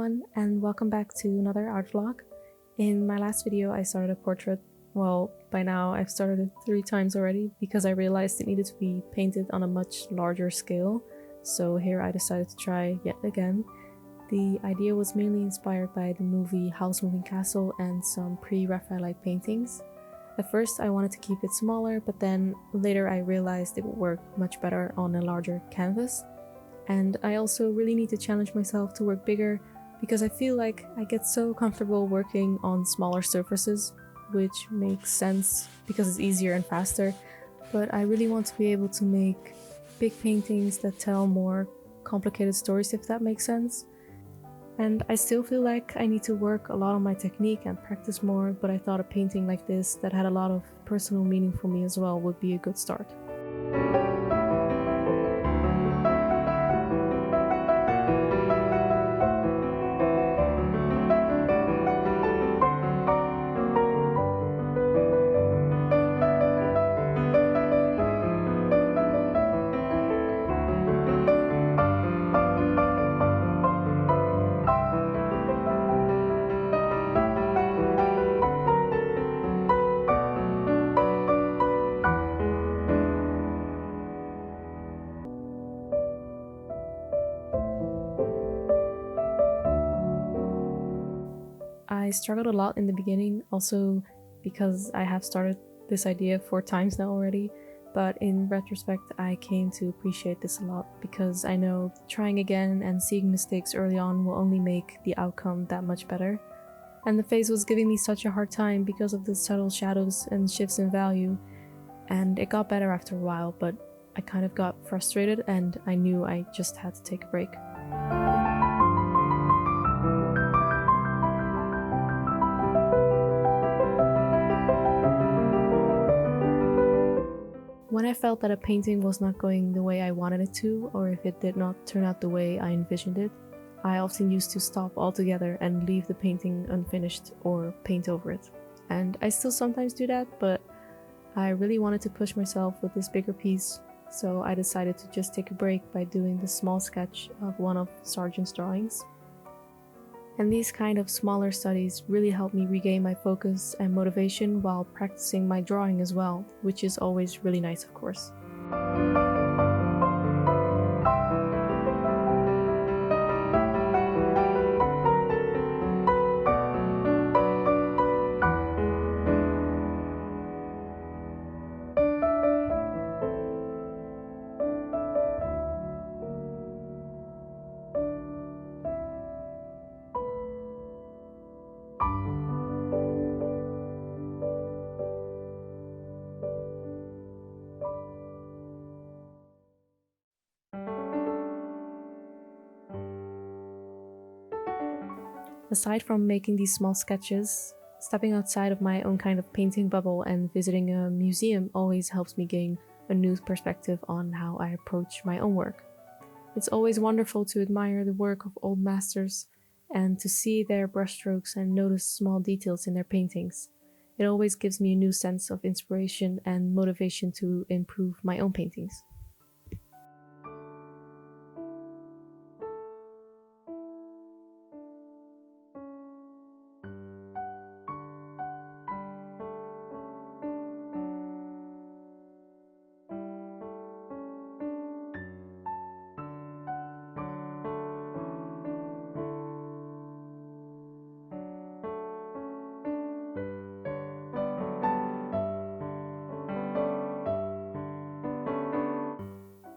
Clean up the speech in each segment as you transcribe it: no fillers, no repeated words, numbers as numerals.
everyone, and welcome back to another art vlog. In my last video I started a portrait. Well, by now I've started it 3 times already because I realized it needed to be painted on a much larger scale, so here I decided to try yet again. The idea was mainly inspired by the movie House Moving Castle and some pre-Raphaelite paintings. At first I wanted to keep it smaller, but then later I realized it would work much better on a larger canvas. And I also really need to challenge myself to work bigger because I feel like I get so comfortable working on smaller surfaces, which makes sense because it's easier and faster, but I really want to be able to make big paintings that tell more complicated stories, if that makes sense. And I still feel like I need to work a lot on my technique and practice more, but I thought a painting like this that had a lot of personal meaning for me as well would be a good start. I struggled a lot in the beginning, also because I have started this idea 4 times now already, but in retrospect I came to appreciate this a lot because I know trying again and seeing mistakes early on will only make the outcome that much better. And the face was giving me such a hard time because of the subtle shadows and shifts in value, and it got better after a while, but I kind of got frustrated and I knew I just had to take a break. When I felt that a painting was not going the way I wanted it to, or if it did not turn out the way I envisioned it, I often used to stop altogether and leave the painting unfinished or paint over it. And I still sometimes do that, but I really wanted to push myself with this bigger piece, so I decided to just take a break by doing the small sketch of one of Sargent's drawings. And these kind of smaller studies really help me regain my focus and motivation while practicing my drawing as well, which is always really nice, of course. Aside from making these small sketches, stepping outside of my own kind of painting bubble and visiting a museum always helps me gain a new perspective on how I approach my own work. It's always wonderful to admire the work of old masters and to see their brushstrokes and notice small details in their paintings. It always gives me a new sense of inspiration and motivation to improve my own paintings.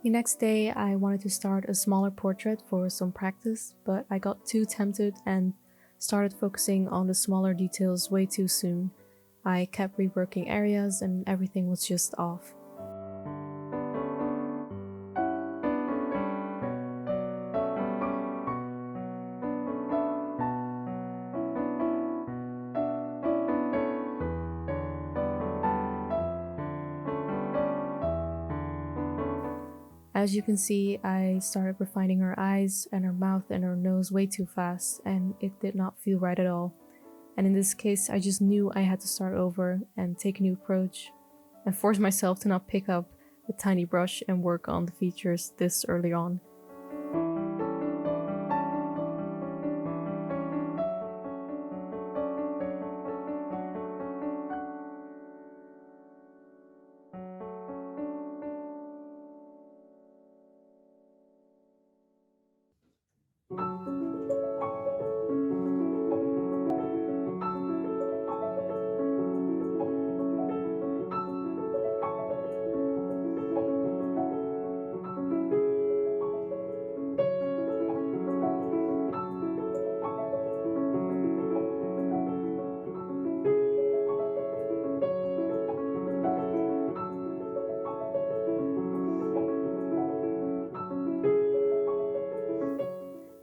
The next day I wanted to start a smaller portrait for some practice, but I got too tempted and started focusing on the smaller details way too soon. I kept reworking areas and everything was just off. As you can see, I started refining her eyes and her mouth and her nose way too fast, and it did not feel right at all. And in this case, I just knew I had to start over and take a new approach, and force myself to not pick up a tiny brush and work on the features this early on.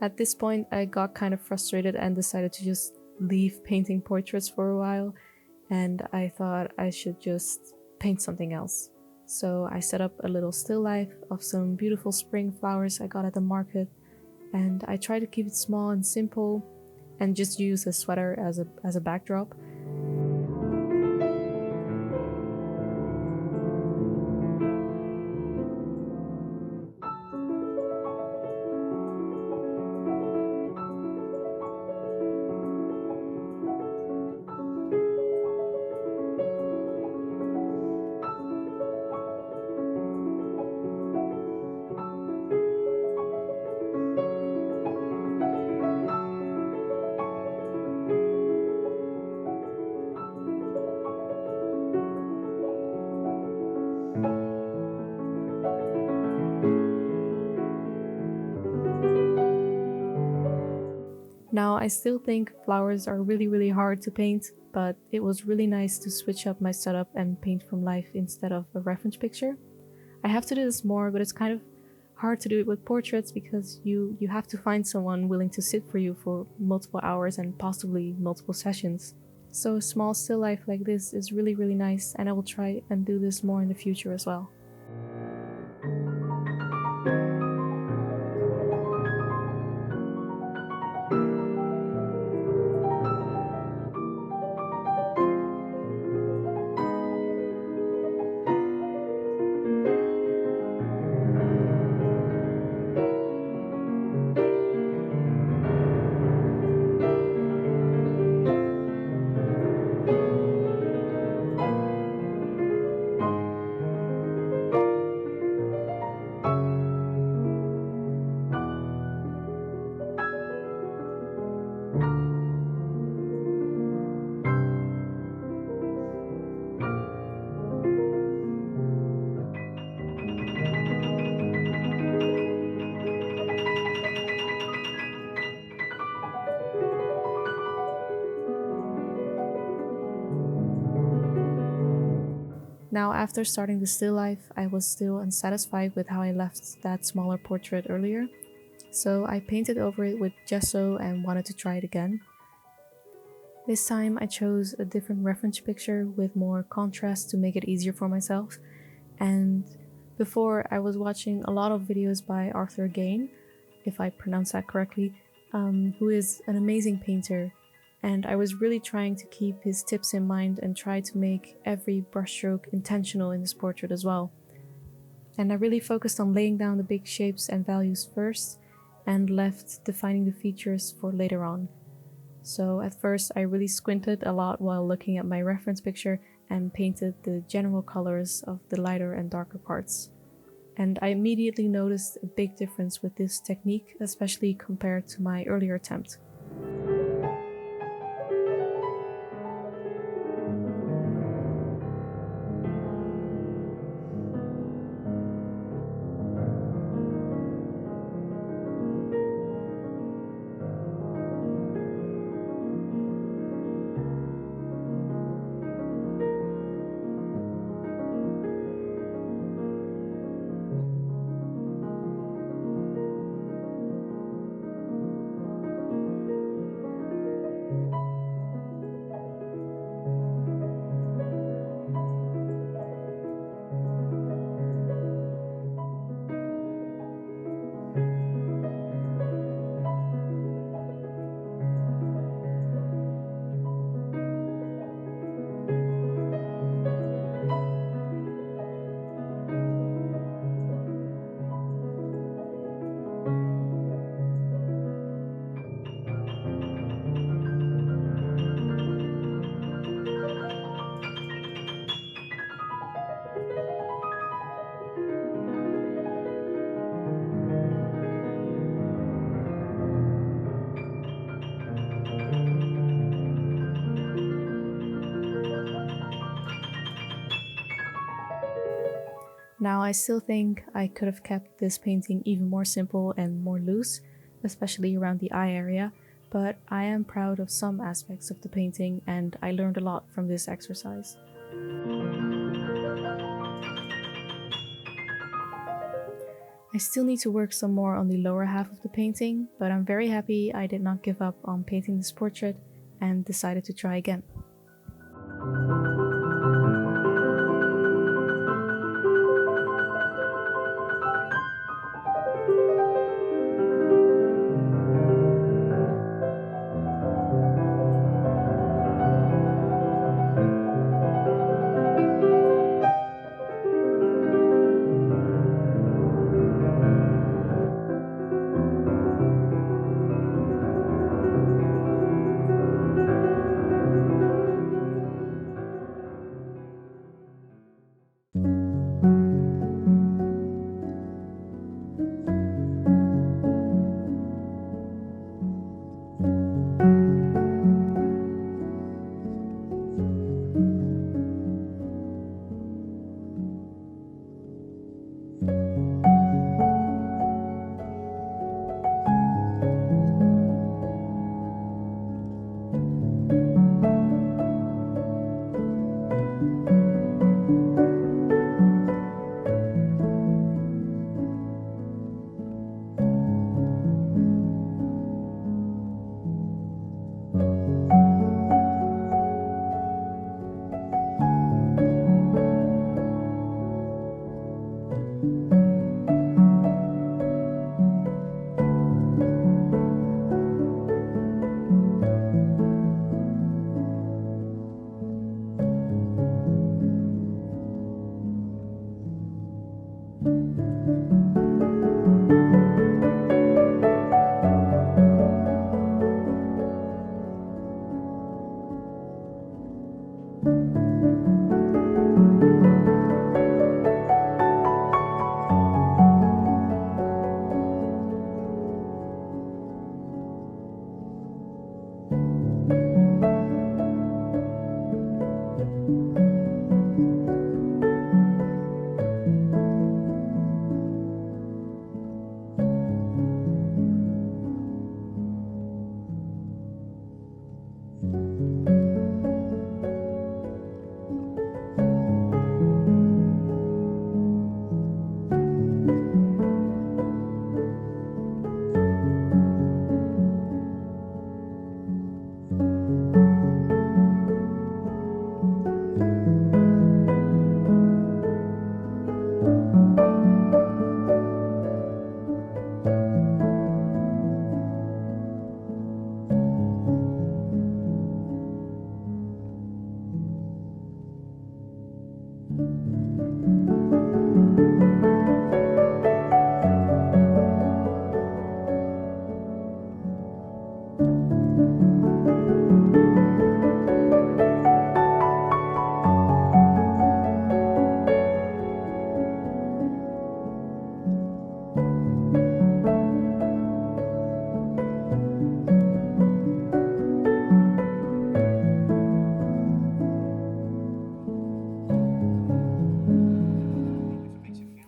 At this point, I got kind of frustrated and decided to just leave painting portraits for a while, and I thought I should just paint something else. So I set up a little still life of some beautiful spring flowers I got at the market, and I tried to keep it small and simple and just use a sweater as a backdrop. Now, I still think flowers are really hard to paint, but it was really nice to switch up my setup and paint from life instead of a reference picture. I have to do this more, but it's kind of hard to do it with portraits because you have to find someone willing to sit for you for multiple hours and possibly multiple sessions. So a small still life like this is really nice, and I will try and do this more in the future as well. Now, after starting the still life, I was still unsatisfied with how I left that smaller portrait earlier, so I painted over it with gesso and wanted to try it again. This time I chose a different reference picture with more contrast to make it easier for myself, and before I was watching a lot of videos by Arthur Gain, if I pronounce that correctly, who is an amazing painter, and I was really trying to keep his tips in mind and try to make every brushstroke intentional in this portrait as well. And I really focused on laying down the big shapes and values first and left defining the features for later on. So at first I really squinted a lot while looking at my reference picture and painted the general colors of the lighter and darker parts. And I immediately noticed a big difference with this technique, especially compared to my earlier attempt. Now, I still think I could have kept this painting even more simple and more loose, especially around the eye area, but I am proud of some aspects of the painting and I learned a lot from this exercise. I still need to work some more on the lower half of the painting, but I'm very happy I did not give up on painting this portrait and decided to try again.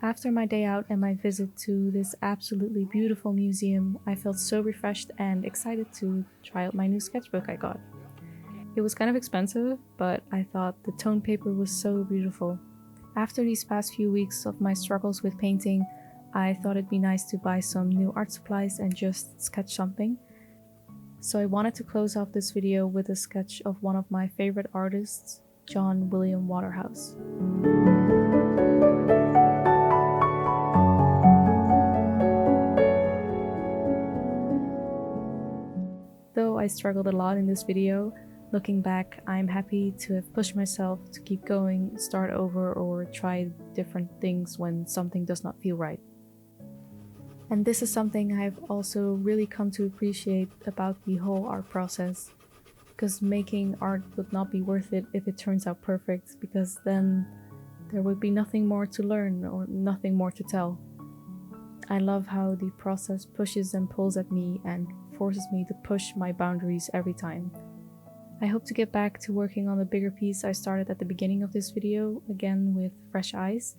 After my day out and my visit to this absolutely beautiful museum, I felt so refreshed and excited to try out my new sketchbook I got. It was kind of expensive, but I thought the tone paper was so beautiful. After these past few weeks of my struggles with painting, I thought it'd be nice to buy some new art supplies and just sketch something. So I wanted to close off this video with a sketch of one of my favorite artists, John William Waterhouse. Though I struggled a lot in this video, looking back, I'm happy to have pushed myself to keep going, start over, or try different things when something does not feel right. And this is something I've also really come to appreciate about the whole art process, because making art would not be worth it if it turns out perfect, because then there would be nothing more to learn or nothing more to tell. I love how the process pushes and pulls at me and forces me to push my boundaries every time. I hope to get back to working on the bigger piece I started at the beginning of this video, again with fresh eyes,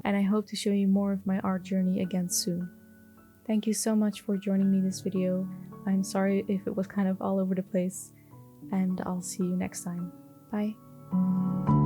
and I hope to show you more of my art journey again soon. Thank you so much for joining me this video. I'm sorry if it was kind of all over the place, and I'll see you next time. Bye.